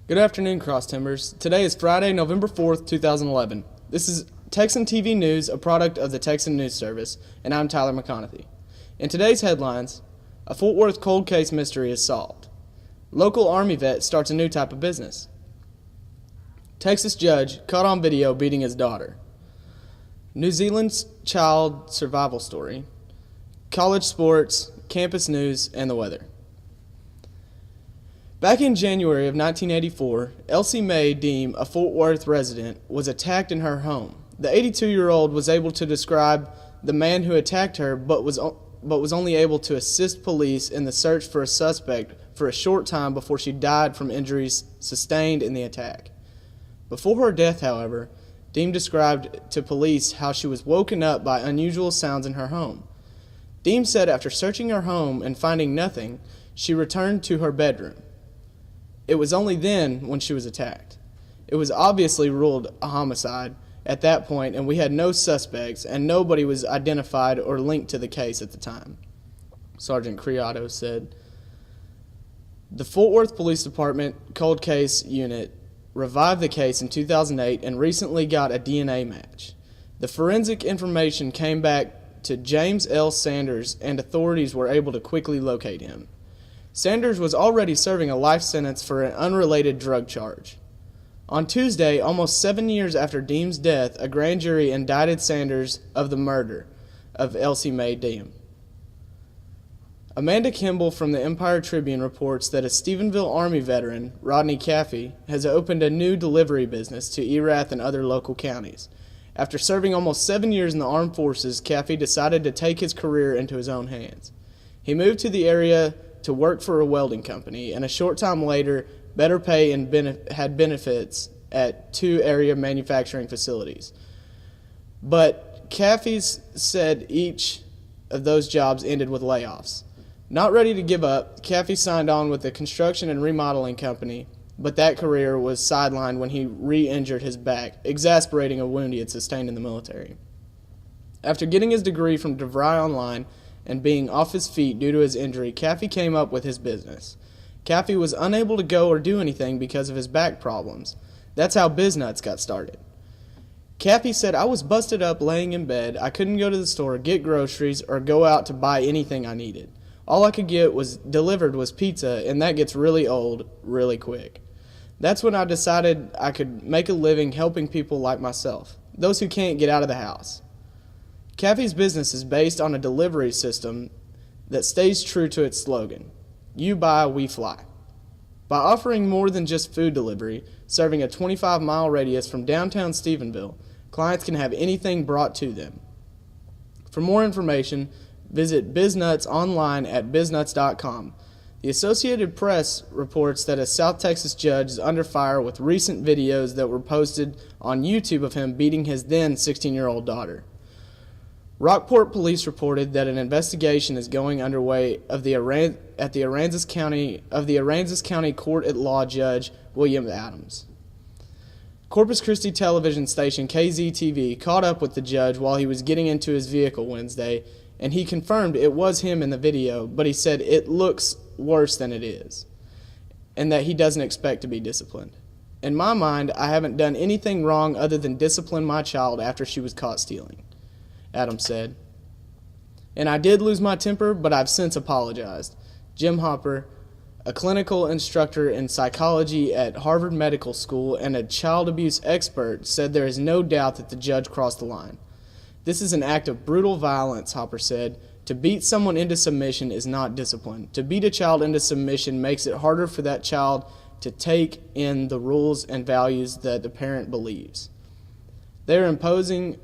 Good afternoon, Cross Timbers. Today is Friday, November 4th, 2011. This is Texan TV News, a product of the Texan News Service, and I'm Tyler McConaughey. In today's headlines, a Fort Worth cold case mystery is solved. Local Army vet starts a new type of business. Texas judge caught on video beating his daughter. New Zealand's child survival story. College sports, campus news, and the weather. Back in January of 1984, Elsie Mae Deem, a Fort Worth resident, was attacked in her home. The 82-year-old was able to describe the man who attacked her, but was only able to assist police in the search for a suspect for a short time before she died from injuries sustained in the attack. Before her death, however, Deem described to police how she was woken up by unusual sounds in her home. Deem said after searching her home and finding nothing, she returned to her bedroom. It was only then when she was attacked. It was obviously ruled a homicide at that point, and we had no suspects, and nobody was identified or linked to the case at the time, Sergeant Criado said. The Fort Worth Police Department Cold Case Unit revived the case in 2008 and recently got a DNA match. The forensic information came back to James L. Sanders, and authorities were able to quickly locate him. Sanders was already serving a life sentence for an unrelated drug charge. On Tuesday, almost 7 years after Deem's death, a grand jury indicted Sanders of the murder of Elsie Mae Deem. Amanda Kimball from the Empire Tribune reports that a Stephenville Army veteran, Rodney Caffey, has opened a new delivery business to Erath and other local counties. After serving almost 7 years in the armed forces, Caffey decided to take his career into his own hands. He moved to the area to work for a welding company, and a short time later, better pay and had benefits at 2 area manufacturing facilities. But Caffey's said each of those jobs ended with layoffs. Not ready to give up, Caffey signed on with a construction and remodeling company, but that career was sidelined when he re-injured his back, exacerbating a wound he had sustained in the military. After getting his degree from DeVry Online and being off his feet due to his injury, Caffey came up with his business. Caffey was unable to go or do anything because of his back problems. That's how BizNuts got started. Caffey said, "I was busted up laying in bed. I couldn't go to the store, get groceries, or go out to buy anything I needed. All I could get was delivered was pizza, and that gets really old really quick. That's when I decided I could make a living helping people like myself, those who can't get out of the house." Caffey's business is based on a delivery system that stays true to its slogan, "You buy, we fly." By offering more than just food delivery, serving a 25-mile radius from downtown Stephenville, clients can have anything brought to them. For more information, visit BizNuts online at biznuts.com. The Associated Press reports that a South Texas judge is under fire with recent videos that were posted on YouTube of him beating his then 16-year-old daughter. Rockport police reported that an investigation is going underway at the Aransas County Court-at-Law Judge William Adams. Corpus Christi television station KZTV caught up with the judge while he was getting into his vehicle Wednesday, and he confirmed it was him in the video, but he said it looks worse than it is, and that he doesn't expect to be disciplined. "In my mind, I haven't done anything wrong other than discipline my child after she was caught stealing," Adams said. "And I did lose my temper, but I've since apologized." Jim Hopper, a clinical instructor in psychology at Harvard Medical School and a child abuse expert, said there is no doubt that the judge crossed the line. "This is an act of brutal violence," Hopper said. "To beat someone into submission is not discipline. To beat a child into submission makes it harder for that child to take in the rules and values that the parent believes they are imposing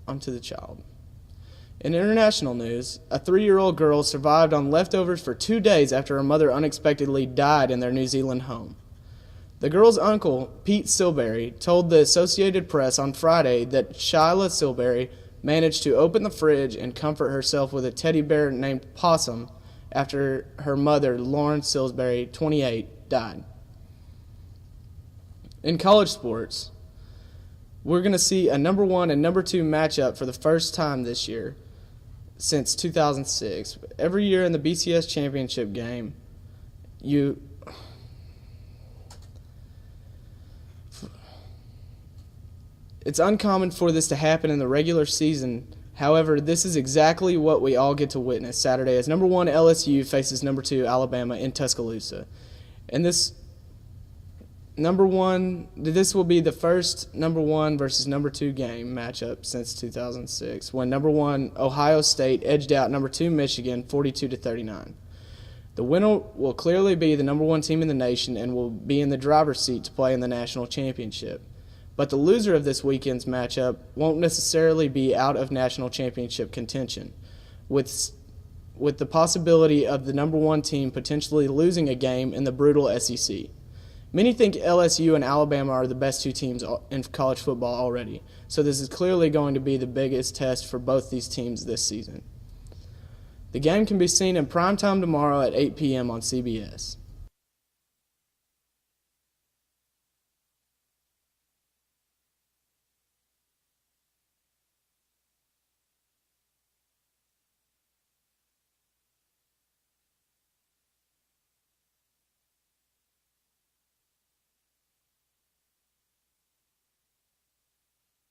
onto the child." In international news, a 3-year-old girl survived on leftovers for 2 days after her mother unexpectedly died in their New Zealand home. The girl's uncle, Pete Silberry, told the Associated Press on Friday that Shyla Silberry managed to open the fridge and comfort herself with a teddy bear named Possum after her mother, Lauren Silberry, 28, died. In college sports, we're going to see a number 1 and number 2 matchup for the first time this year since 2006. Every year in the BCS championship game, It's uncommon for this to happen in the regular season. However, this is exactly what we all get to witness Saturday as number 1 LSU faces number 2 Alabama in Tuscaloosa. And this will be the first number 1 versus number 2 game matchup since 2006, when number 1 Ohio State edged out number 2 Michigan 42-39. The winner will clearly be the number 1 team in the nation and will be in the driver's seat to play in the national championship. But the loser of this weekend's matchup won't necessarily be out of national championship contention, with the possibility of the number 1 team potentially losing a game in the brutal SEC. Many think LSU and Alabama are the best 2 teams in college football already, so this is clearly going to be the biggest test for both these teams this season. The game can be seen in primetime tomorrow at 8 p.m. on CBS.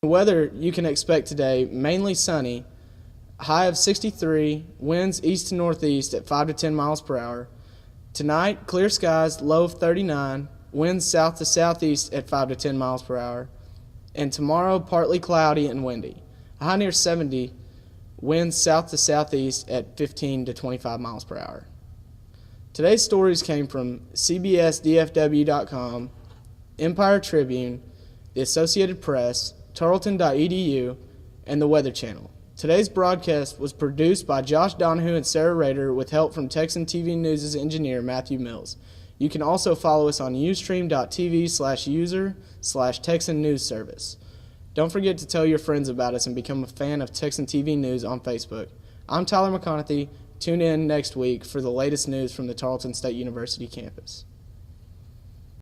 The weather you can expect today, mainly sunny, high of 63, winds east to northeast at 5 to 10 miles per hour. Tonight, clear skies, low of 39, winds south to southeast at 5 to 10 miles per hour. And tomorrow, partly cloudy and windy, a high near 70, winds south to southeast at 15 to 25 miles per hour. Today's stories came from CBSDFW.com, Empire Tribune, the Associated Press, Tarleton.edu, and the Weather Channel. Today's broadcast was produced by Josh Donahue and Sarah Rader with help from Texan TV News' engineer Matthew Mills. You can also follow us on ustream.tv/user/Texan News Service. Don't forget to tell your friends about us and become a fan of Texan TV News on Facebook. I'm Tyler McConaughey. Tune in next week for the latest news from the Tarleton State University campus.